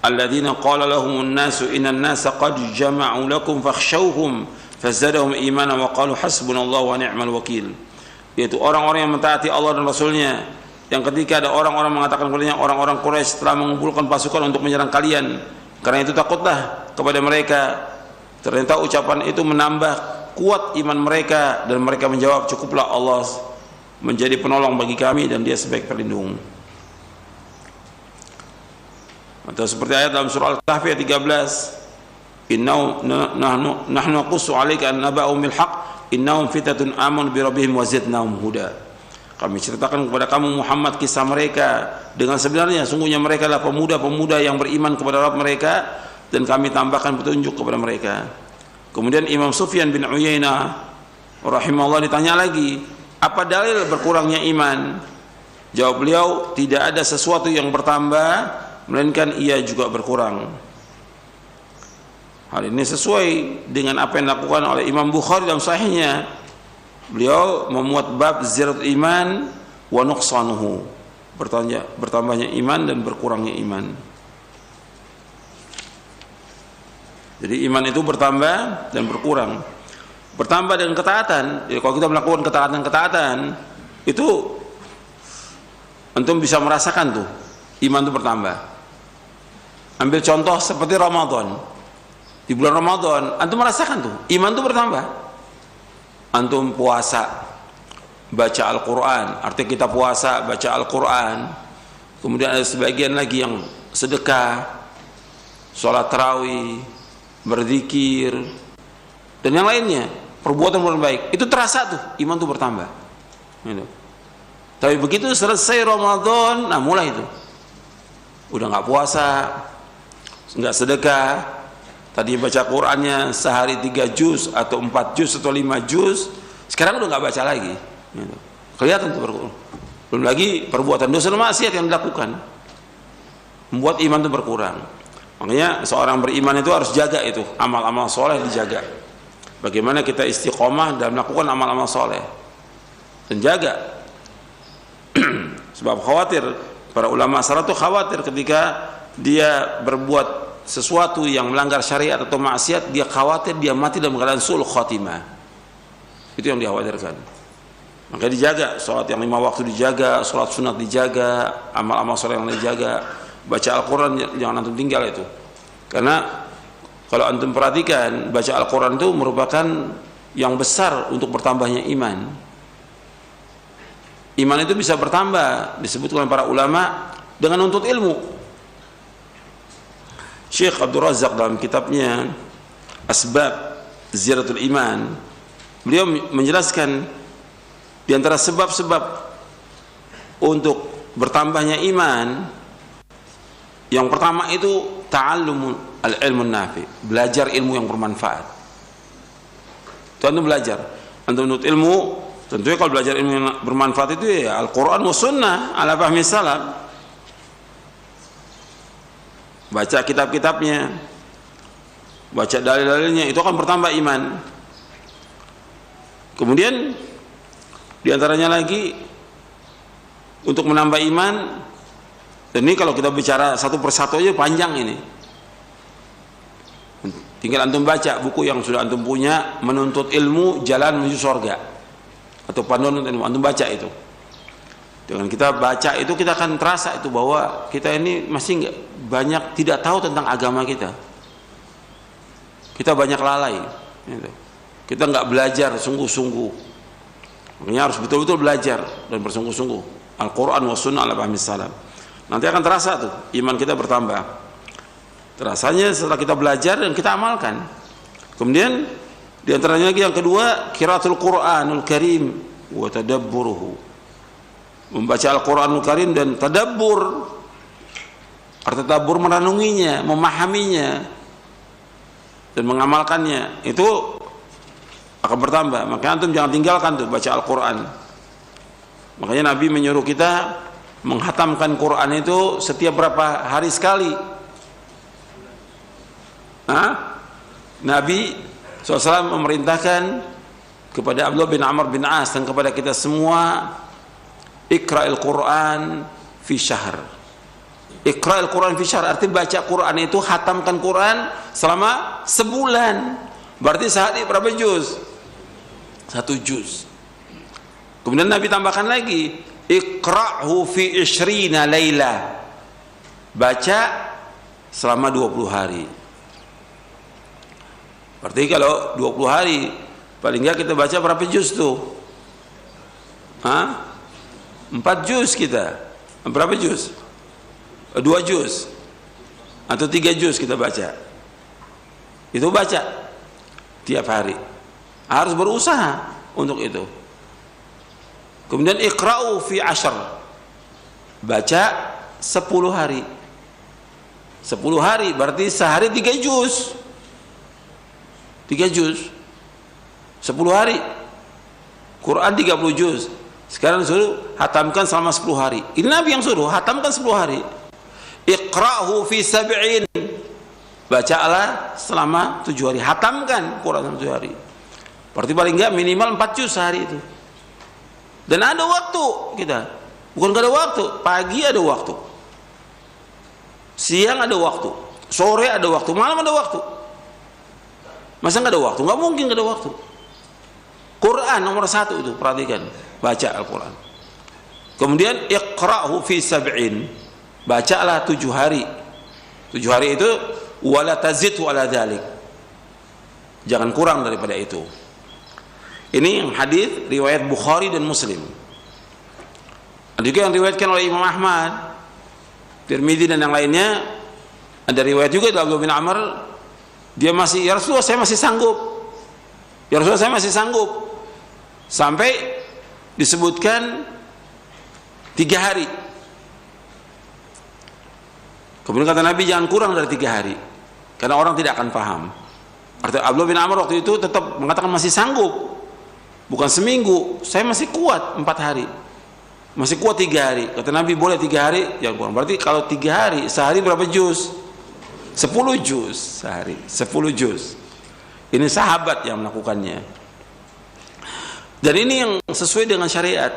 Speaker 2: alladzina qala lahumun nasu innan nasa qad jama'u lakum fakhshawhum fazadahum imanan wa qalu hasbunallahu wa ni'mal wakil. Yaitu orang-orang yang mentaati Allah dan Rasulnya, yang ketika ada orang-orang mengatakan kepadanya, orang-orang Quraisy telah mengumpulkan pasukan untuk menyerang kalian, karena itu takutlah kepada mereka. Ternyata ucapan itu menambah kuat iman mereka, dan mereka menjawab, cukuplah Allah menjadi penolong bagi kami dan dia sebaik pelindung. Atau seperti ayat dalam surah Al-Kahfi ayat 13, nahnu naqussu 'alaika an naba'um bil haqq innahum fitatun amanu bi rabbihim wa zidnahum huda. Kami ceritakan kepada kamu Muhammad kisah mereka dengan sebenarnya, sungguhnya mereka adalah pemuda-pemuda yang beriman kepada Rabb mereka, dan kami tambahkan petunjuk kepada mereka. Kemudian Imam Sufyan bin Uyainah rahimahullah ditanya lagi, apa dalil berkurangnya iman? Jawab beliau, tidak ada sesuatu yang bertambah melainkan ia juga berkurang. Hal ini sesuai dengan apa yang dilakukan oleh Imam Bukhari dalam sahihnya. Beliau memuat bab ziyaratul iman wa nuqsanuhu, bertambahnya iman dan berkurangnya iman. Jadi iman itu bertambah dan berkurang. Bertambah dengan ketaatan. Jadi kalau kita melakukan ketaatan, Itu antum bisa merasakan tuh iman itu bertambah. Ambil contoh seperti Ramadan. Di bulan Ramadan antum merasakan tuh iman itu bertambah. Antum puasa, baca Al-Quran, artinya kita puasa, baca Al-Quran. Kemudian ada sebagian lagi yang sedekah, sholat tarawih, berzikir, dan yang lainnya, perbuatan baik. Itu terasa tuh iman itu bertambah gitu. Tapi begitu selesai Ramadan, nah mulai itu udah nggak puasa, nggak sedekah, tadi baca Qurannya sehari 3 juz atau 4 juz atau 5 juz, sekarang udah nggak baca lagi gitu. Kelihatan tuh berkurang. Belum lagi perbuatan dosa dan maksiat yang dilakukan, membuat iman itu berkurang. Makanya seorang beriman itu harus jaga itu amal-amal soleh, dijaga. Bagaimana kita istiqomah dalam melakukan amal-amal soleh dan jaga. Sebab khawatir, para ulama salaf itu khawatir ketika dia berbuat sesuatu yang melanggar syariat atau maksiat, dia khawatir dia mati dalam keadaan su'ul khatimah. Itu yang dikhawatirkan. Maka dijaga, sholat yang 5 waktu dijaga, sholat sunat dijaga, amal-amal soleh yang dijaga, baca Al-Quran jangan antum tinggal itu. Karena kalau antum perhatikan, baca Al-Quran itu merupakan yang besar untuk bertambahnya iman. Iman itu bisa bertambah, disebutkan para ulama, dengan nuntut ilmu. Syekh Abdul Razak dalam kitabnya Asbab Ziyaratul Iman, beliau menjelaskan di antara sebab-sebab untuk bertambahnya iman, yang pertama itu ta'allumul al-ilmun nafi, belajar ilmu yang bermanfaat. Itu antum belajar, antum menuntut ilmu, tentunya kalau belajar ilmu yang bermanfaat itu ya Al-Quran wa sunnah ala fahmi salaf. Baca kitab-kitabnya, baca dalil-dalilnya, itu akan bertambah iman. Kemudian di antaranya lagi untuk menambah iman, dan ini kalau kita bicara satu persatu aja panjang ini. Tinggal antum baca buku yang sudah antum punya, Menuntut Ilmu Jalan Menuju Surga atau Panduan Ilmu, antum baca itu. Dengan kita baca itu kita akan terasa itu bahwa kita ini masih banyak tidak tahu tentang agama kita. Kita banyak lalai gitu. Kita nggak belajar sungguh-sungguh. Makanya harus betul-betul belajar dan bersungguh-sungguh Al-Quran wa sunnah ala fahmi salaf. Nanti akan terasa tuh iman kita bertambah. Terasanya setelah kita belajar dan kita amalkan. Kemudian di antaranya lagi yang kedua, qiraatul Qur'anul Karim wa tadabburuhu. Membaca Al-Qur'anul Karim dan tadabbur. Arti tadabbur merenunginya, memahaminya dan mengamalkannya. Itu akan bertambah. Makanya antum jangan tinggalkan tuh baca Al-Quran. Makanya Nabi menyuruh kita menghatamkan Quran itu setiap berapa hari sekali. Nabi SAW memerintahkan kepada Abdullah bin Amr bin As dan kepada kita semua, Iqra'il Quran fi syahr. Iqra'il Quran fi syahr artinya baca Quran itu, hatamkan Quran selama sebulan. Berarti sehari berapa juz? 1 juz. Kemudian Nabi tambahkan lagi, Iqra'hu fi 20 laila. Baca selama 20 hari. Berarti kalau 20 hari paling enggak kita baca berapa juz tuh? 4 juz kita. Berapa juz? 2 juz atau 3 juz kita baca. Itu baca tiap hari. Harus berusaha untuk itu. Kemudian iqra'u fi 10. Baca 10 hari. 10 hari berarti sehari 3 juz. 3 juz. 10 hari. Quran 30 juz. Sekarang suruh hatamkan selama 10 hari. Ini Nabi yang suruh hatamkan 10 hari. Iqra'hu fi 70. Bacalah selama 7 hari. Hatamkan Quran selama 7 hari. Berarti paling enggak minimal 4 juz sehari itu. Dan ada waktu kita. Bukan enggak ada waktu. Pagi ada waktu. Siang ada waktu. Sore ada waktu. Malam ada waktu. Masa enggak ada waktu? Enggak mungkin enggak ada waktu. Quran nomor 1 itu, perhatikan. Baca Al-Quran. Kemudian iqra'hu fi sab'in, bacalah 7 hari. 7 hari itu wala tazid wala dzalik, jangan kurang daripada itu. Ini yang hadis riwayat Bukhari dan Muslim. Ada juga yang diriwayatkan oleh Imam Ahmad, Tirmidzi dan yang lainnya. Ada riwayat juga dari Abdullah bin Amr, dia masih, ya Rasulullah saya masih sanggup, ya Rasulullah saya masih sanggup, sampai disebutkan 3 hari. Kemudian kata Nabi jangan kurang dari 3 hari, karena orang tidak akan paham. Artinya Abdullah bin Amr waktu itu tetap mengatakan masih sanggup, bukan seminggu, saya masih kuat 4 hari, masih kuat 3 hari. Kata Nabi boleh 3 hari, jangan kurang. Berarti kalau 3 hari, sehari berapa juz? 10 juz sehari, 10 juz. Ini sahabat yang melakukannya. Dan ini yang sesuai dengan syariat.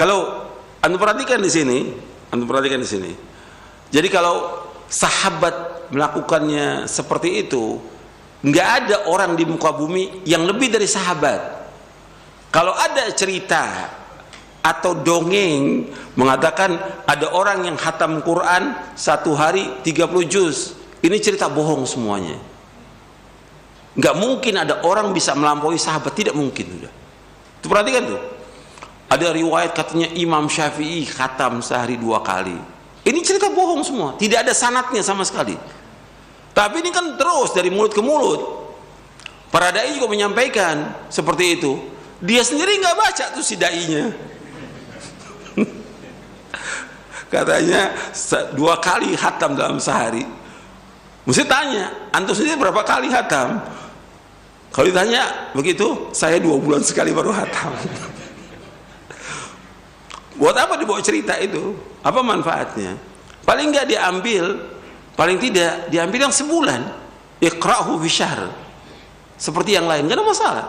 Speaker 2: Kalau Anda perhatikan di sini, jadi kalau sahabat melakukannya seperti itu, nggak ada orang di muka bumi yang lebih dari sahabat. Kalau ada cerita atau dongeng mengatakan ada orang yang khatam Quran 1 hari 30 juz, ini cerita bohong semuanya. Nggak mungkin ada orang bisa melampaui sahabat, tidak mungkin. Udah. Itu perhatikan tuh. Ada riwayat katanya Imam Syafi'i khatam sehari 2 kali. Ini cerita bohong semua, tidak ada sanadnya sama sekali. Tapi ini kan terus dari mulut ke mulut. Para dai juga menyampaikan seperti itu. Dia sendiri nggak baca tuh si dai-nya. Katanya 2 kali khatam dalam sehari. Mesti tanya, antum sendiri berapa kali khatam? Kalau ditanya begitu, saya 2 bulan sekali baru khatam. Buat apa dibawa cerita itu? Apa manfaatnya? Paling nggak diambil, paling tidak diambil yang sebulan. Iqra'hu fi syahr. Seperti yang lain, nggak ada masalah.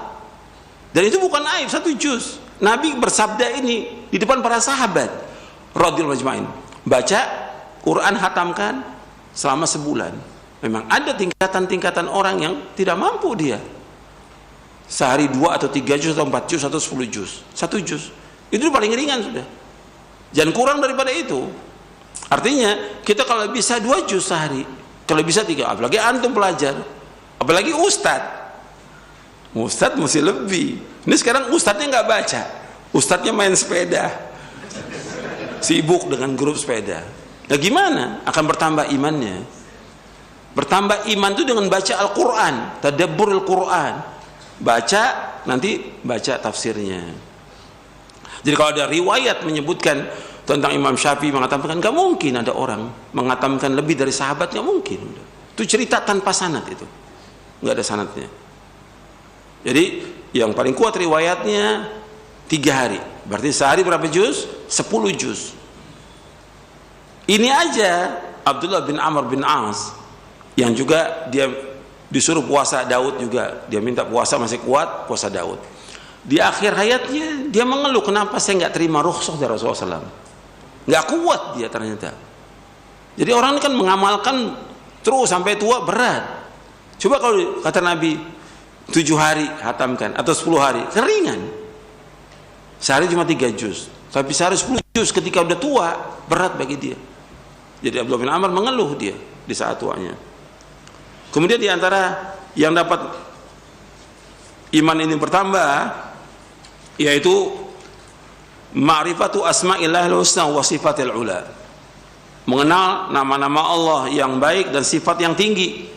Speaker 2: Dan itu bukan aib, 1 juz. Nabi bersabda ini di depan para sahabat radhiyallahu ajmain. Baca Quran, hatamkan selama sebulan. Memang ada tingkatan-tingkatan orang yang tidak mampu dia. Sehari 2 atau 3 juz atau 4 juz atau 10 juz. 1 juz. Itu paling ringan sudah. Jangan kurang daripada itu. Artinya kita kalau bisa 2 juz sehari, kalau bisa 3, apalagi antum pelajar, apalagi ustadz mesti lebih. Ini sekarang ustadznya nggak baca, ustadznya main sepeda, sibuk dengan grup sepeda. Nah gimana? Akan bertambah imannya. Bertambah iman itu dengan baca Al-Quran, tadabbur Al-Quran, baca, nanti baca tafsirnya. Jadi kalau ada riwayat menyebutkan tentang Imam Syafi'i mengatakan, nggak mungkin ada orang mengatamkan lebih dari sahabat, nggak mungkin. Itu cerita tanpa sanad, itu nggak ada sanadnya. Jadi yang paling kuat riwayatnya 3 hari, berarti sehari berapa juz? 10 juz. Ini aja Abdullah bin Amr bin As yang juga dia disuruh puasa Daud juga, dia minta puasa masih kuat, puasa Daud. Di akhir hayatnya dia mengeluh, kenapa saya nggak terima rukhsah dari Rasulullah SAW. Nggak kuat dia ternyata. Jadi orang ini kan mengamalkan terus sampai tua, berat. Coba kalau kata Nabi 7 hari hatamkan atau 10 hari, keringan. Sehari cuma 3 juz, tapi sehari 10 juz ketika udah tua, berat bagi dia. Jadi Abdullah bin Amr mengeluh dia di saat tuanya. Kemudian di antara yang dapat iman ini bertambah, yaitu ma'rifatu asma'illahil husna wa sifatil ula, mengenal nama-nama Allah yang baik dan sifat yang tinggi.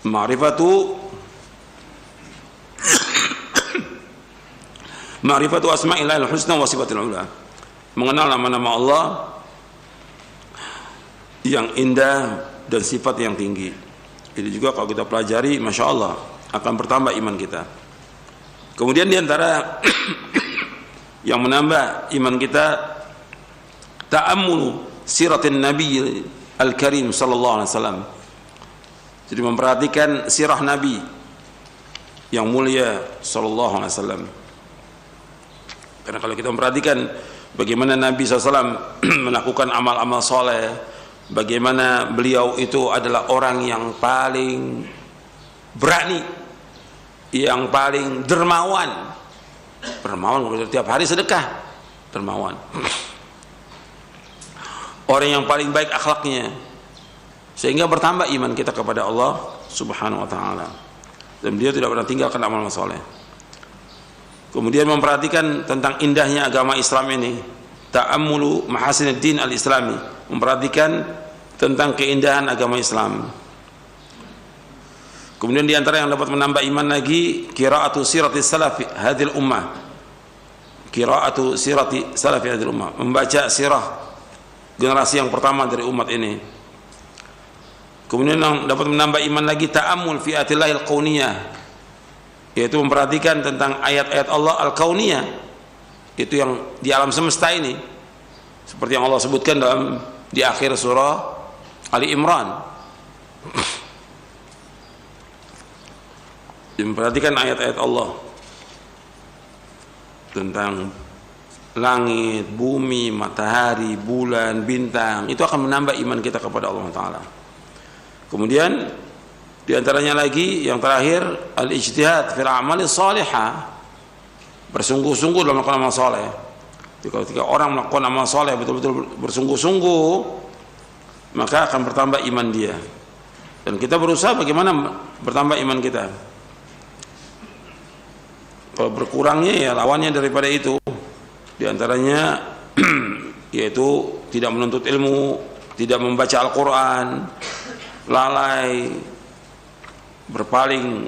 Speaker 2: Ma'rifatu asma'illahil husna wa sifatil ula, mengenal nama-nama Allah yang indah dan sifat yang tinggi. Ini juga kalau kita pelajari, masya Allah, akan bertambah iman kita. Kemudian diantara yang menambah iman kita, ta'ammulu siratin Nabi Al-Karim sallallahu alaihi wasallam. Jadi memperhatikan sirah Nabi yang mulia sallallahu alaihi wasallam. Karena kalau kita memperhatikan bagaimana Nabi SAW melakukan amal-amal soleh, bagaimana beliau itu adalah orang yang paling berani, yang paling dermawan. Tiap hari sedekah, dermawan. Orang yang paling baik akhlaknya, sehingga bertambah iman kita kepada Allah Subhanahu wa taala. Dan dia tidak pernah tinggalkan amal saleh. Kemudian memperhatikan tentang indahnya agama Islam ini, ta'ammulu mahasiniddin al-islami, memperhatikan tentang keindahan agama Islam. Kemudian di antara yang dapat menambah iman lagi, qiraatu siratis salafi hadhil ummah. Qiraatu sirati salafi hadhil ummah, membaca sirah generasi yang pertama dari umat ini. Kemudian yang dapat menambah iman lagi, ta'ammul fi atillahil kauniyah, yaitu memperhatikan tentang ayat-ayat Allah al-kauniyah, itu yang di alam semesta ini, seperti yang Allah sebutkan di akhir surah Ali Imran. Memperhatikan ayat-ayat Allah tentang langit, bumi, matahari, bulan, bintang, itu akan menambah iman kita kepada Allah Ta'ala. Kemudian diantaranya lagi yang terakhir, al-ijtihad fil a'mali salihah, bersungguh-sungguh dalam melakukan amal saleh. Ketika orang melakukan amal saleh betul-betul bersungguh-sungguh, maka akan bertambah iman dia. Dan kita berusaha bagaimana bertambah iman kita. Kalau berkurangnya ya lawannya daripada itu. Di antaranya yaitu tidak menuntut ilmu, tidak membaca Al-Quran, lalai, berpaling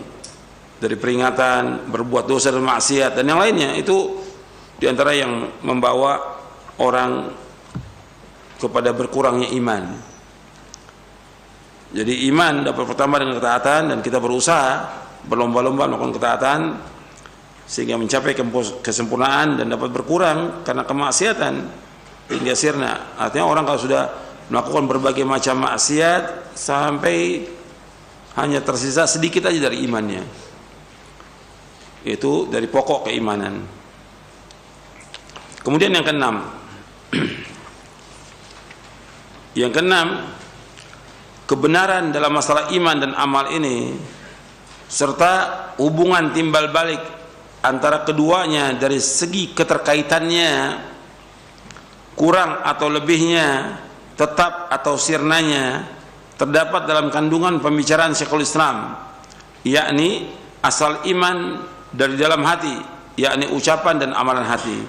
Speaker 2: dari peringatan, berbuat dosa dan maksiat dan yang lainnya. Itu di antara yang membawa orang kepada berkurangnya iman. Jadi iman dapat pertama dengan ketaatan, dan kita berusaha berlomba-lomba melakukan ketaatan sehingga mencapai kesempurnaan, dan dapat berkurang karena kemaksiatan hingga sirna. Artinya orang kalau sudah melakukan berbagai macam maksiat sampai hanya tersisa sedikit aja dari imannya, itu dari pokok keimanan. Kemudian yang keenam, kebenaran dalam masalah iman dan amal ini serta hubungan timbal balik antara keduanya dari segi keterkaitannya, kurang atau lebihnya, tetap atau sirnanya, terdapat dalam kandungan pembicaraan Syekhul Islam, yakni asal iman dari dalam hati, yakni ucapan dan amalan hati,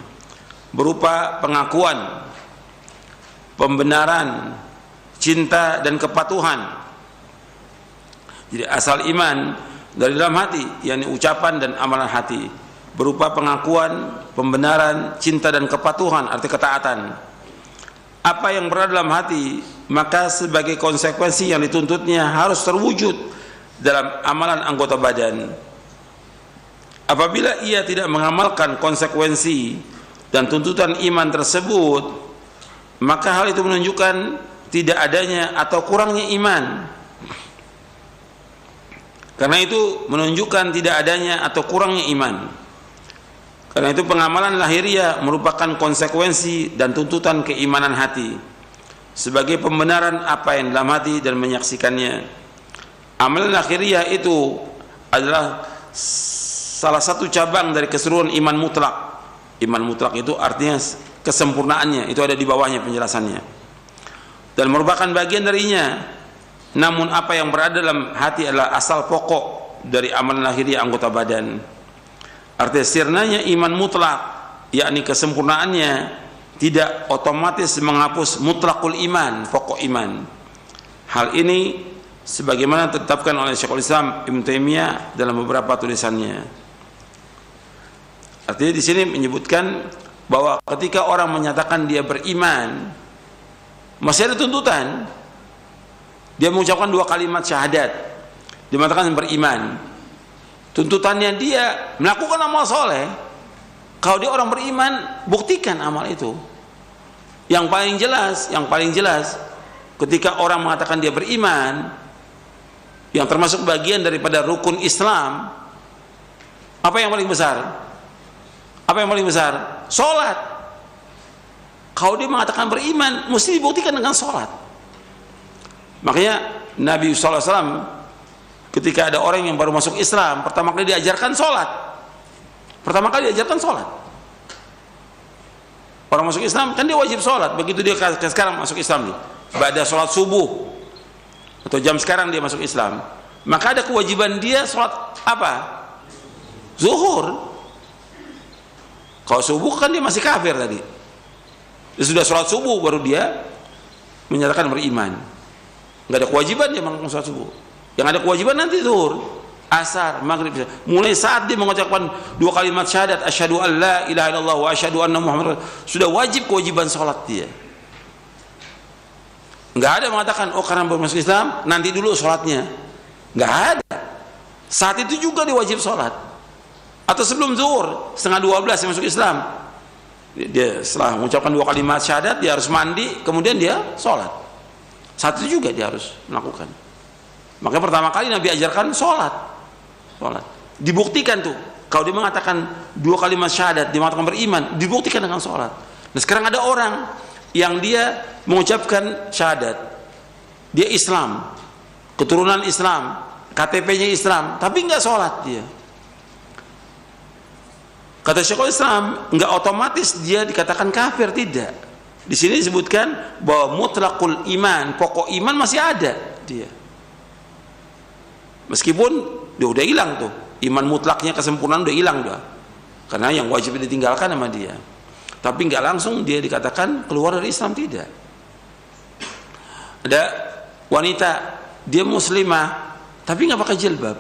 Speaker 2: berupa pengakuan, pembenaran, cinta dan kepatuhan. Jadi asal iman dari dalam hati, yakni ucapan dan amalan hati, berupa pengakuan, pembenaran, cinta dan kepatuhan, arti ketaatan. Apa yang berada dalam hati, maka sebagai konsekuensi yang dituntutnya harus terwujud dalam amalan anggota badan. Apabila ia tidak mengamalkan konsekuensi dan tuntutan iman tersebut, maka hal itu menunjukkan tidak adanya atau kurangnya iman. Karena itu menunjukkan tidak adanya atau kurangnya iman. Karena itu pengamalan lahiriah merupakan konsekuensi dan tuntutan keimanan hati sebagai pembenaran apa yang dalam hati dan menyaksikannya. Amalan lahiriah itu adalah salah satu cabang dari keseluruhan iman mutlak. Iman mutlak itu artinya kesempurnaannya, itu ada di bawahnya penjelasannya, dan merupakan bagian darinya. Namun apa yang berada dalam hati adalah asal pokok dari amalan lahiriah anggota badan. Artinya sirnanya iman mutlak, yakni kesempurnaannya, tidak otomatis menghapus mutlakul iman, pokok iman. Hal ini sebagaimana ditetapkan oleh Syekhul Islam Ibnu Taimiyah dalam beberapa tulisannya. Artinya di sini menyebutkan bahwa ketika orang menyatakan dia beriman, masih ada tuntutan. Dia mengucapkan 2 kalimat syahadat, dia mengatakan beriman. Tuntutannya dia melakukan amal soleh. Kalau dia orang beriman, buktikan amal itu. Yang paling jelas, ketika orang mengatakan dia beriman, yang termasuk bagian daripada rukun Islam, apa yang paling besar? Apa yang paling besar? Sholat. Kalau dia mengatakan beriman, mesti dibuktikan dengan sholat. Makanya Nabi SAW ketika ada orang yang baru masuk Islam, pertama kali diajarkan sholat. Orang masuk Islam kan dia wajib sholat. Begitu dia sekarang masuk Islam nih, pada sholat subuh atau jam sekarang dia masuk Islam, maka ada kewajiban dia sholat apa? Zuhur. Kalau subuh kan dia masih kafir tadi. Dia sudah sholat subuh baru dia menyatakan beriman. Nggak ada kewajiban dia melakukan sholat subuh. Yang ada kewajiban nanti zuhur, asar, maghrib. Mulai saat dia mengucapkan 2 kalimat syahadat, asyhadu an la ilaha illallah wa asyhadu anna muhammadar, sudah wajib kewajiban sholat dia. Nggak ada mengatakan, oh karena baru masuk Islam nanti dulu sholatnya. Nggak ada. Saat itu juga dia wajib sholat. Atau sebelum zuhur, 11:30 dia masuk Islam, dia setelah mengucapkan 2 kalimat syahadat dia harus mandi, kemudian dia sholat. Saat itu juga dia harus melakukan. Makanya pertama kali Nabi ajarkan sholat. Dibuktikan tuh, kalau dia mengatakan 2 kalimat syahadat, dia mengatakan beriman, dibuktikan dengan sholat. Nah sekarang ada orang yang dia mengucapkan syahadat, dia Islam, keturunan Islam, KTP-nya Islam, tapi nggak sholat dia. Kata Syekhul Islam, nggak otomatis dia dikatakan kafir, tidak. Di sini disebutkan bahwa mutlaqul iman, pokok iman masih ada dia. Meskipun dia udah hilang tuh, iman mutlaknya, kesempurnaan udah hilang dah. Karena yang wajib ditinggalkan sama dia. Tapi nggak langsung dia dikatakan keluar dari Islam, tidak. Ada wanita, dia muslimah, tapi nggak pakai jilbab,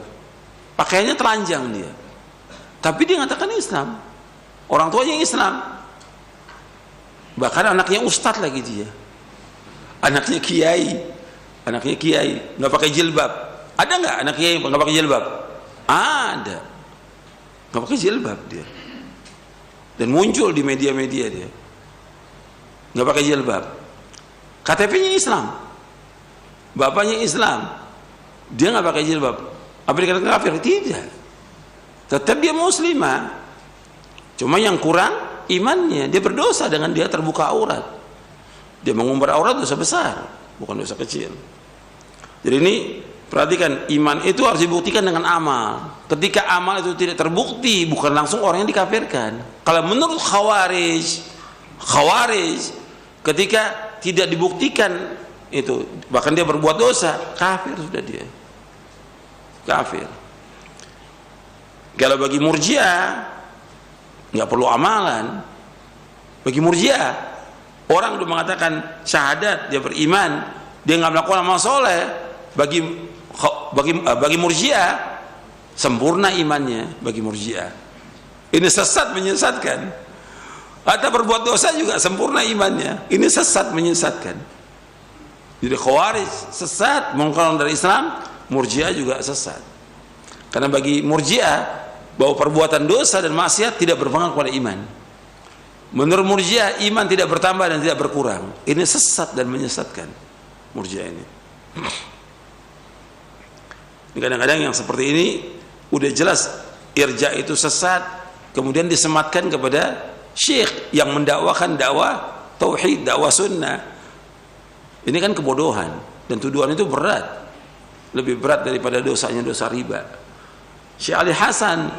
Speaker 2: pakaiannya telanjang dia. Tapi dia mengatakan Islam, orang tuanya Islam, bahkan anaknya ustadz lagi dia, anaknya kiai, nggak pakai jilbab. Ada nggak anak kiai nggak pakai jilbab? Ada, nggak pakai jilbab dia, dan muncul di media-media dia, nggak pakai jilbab. KTP-nya Islam, bapaknya Islam, dia nggak pakai jilbab. Apa dikatakan kafir? Tidak. Tetap dia muslimah, cuma yang kurang imannya. Dia berdosa dengan dia terbuka aurat, dia mengumbar aurat, dosa besar, bukan dosa kecil. Jadi ini perhatikan, iman itu harus dibuktikan dengan amal. Ketika amal itu tidak terbukti, bukan langsung orang yang dikafirkan. Kalau menurut khawarij, ketika tidak dibuktikan itu, bahkan dia berbuat dosa, kafir sudah dia, kafir. Kalau bagi Murji'ah nggak perlu amalan. Bagi Murji'ah, orang udah mengatakan syahadat, dia beriman, dia nggak melakukan amal soleh, bagi Murji'ah sempurna imannya. Bagi Murji'ah ini sesat, menyesatkan. Atau berbuat dosa juga sempurna imannya, ini sesat, menyesatkan. Jadi Khawarij sesat, mengkeluarkan dari Islam. Murji'ah juga sesat, karena bagi Murji'ah bahwa perbuatan dosa dan maksiat tidak berpengaruh pada iman. Menurut Murji'ah, iman tidak bertambah dan tidak berkurang. Ini sesat dan menyesatkan Murji'ah ini. Kadang-kadang yang seperti ini udah jelas irja itu sesat, kemudian disematkan kepada syekh yang mendakwakan dakwah tauhid, dakwah sunnah. Ini kan kebodohan, dan tuduhan itu berat, lebih berat daripada dosanya dosa riba. Syekh Ali Hasan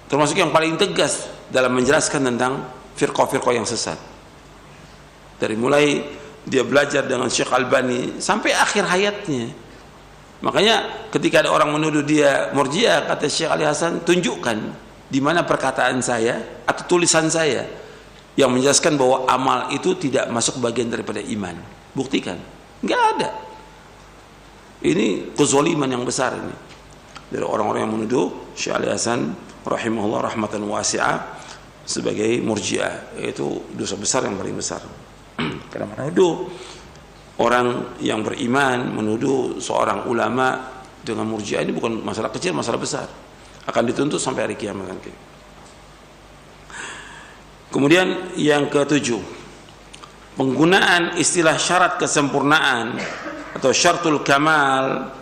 Speaker 2: termasuk yang paling tegas dalam menjelaskan tentang firqah-firqah yang sesat. Dari mulai dia belajar dengan Syekh Albani sampai akhir hayatnya. Makanya ketika ada orang menuduh dia Murji'ah, kata Syekh Ali Hasan, tunjukkan di mana perkataan saya atau tulisan saya yang menjelaskan bahwa amal itu tidak masuk bagian daripada iman. Buktikan. Nggak ada. Ini kezaliman yang besar ini dari orang-orang yang menuduh Syekh Ali Hasan rahimahullah rahmatan wasi'ah sebagai Murji'ah. Itu dosa besar yang paling besar. Karena menuduh orang yang beriman, menuduh seorang ulama dengan Murji'ah, ini bukan masalah kecil, masalah besar. Akan dituntut sampai hari kiamat nanti. Kemudian yang ketujuh, penggunaan istilah syarat kesempurnaan atau syartul kamal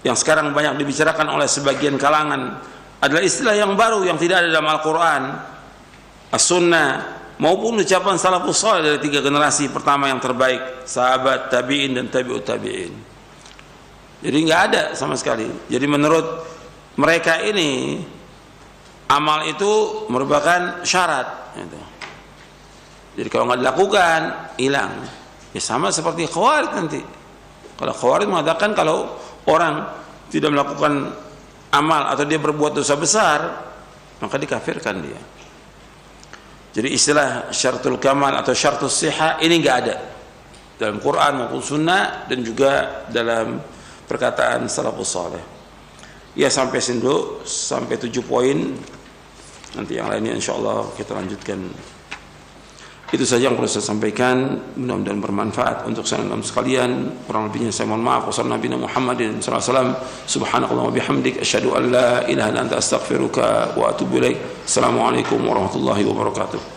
Speaker 2: yang sekarang banyak dibicarakan oleh sebagian kalangan adalah istilah yang baru yang tidak ada dalam Al-Quran, As-Sunnah, maupun ucapan salafus saleh dari 3 generasi pertama yang terbaik, sahabat, tabi'in, dan tabi'ut tabi'in. Jadi nggak ada sama sekali. Jadi menurut mereka ini amal itu merupakan syarat. Jadi kalau nggak dilakukan, hilang. Ya sama seperti Khawarij nanti. Kalau Khawarij mengatakan kalau orang tidak melakukan amal atau dia berbuat dosa besar, maka dikafirkan dia. Jadi istilah syaratul kamal atau syaratul sihah ini nggak ada dalam Quran maupun Sunnah dan juga dalam perkataan salafus saleh. Ya sampai sindo, sampai 7 poin. Nanti yang lainnya insyaallah kita lanjutkan. Itu saja yang perlu saya sampaikan. Mudah-mudahan bermanfaat untuk saudara sekalian. Kurang lebihnya saya mohon maaf. Wassalamualaikum Muhammadin sallallahu alaihi wasallam. Subhanakallahumma bihamdik asyhadu an la ilaha illa anta astaghfiruka wa atubu ilaik. Assalamualaikum warahmatullahi wabarakatuh.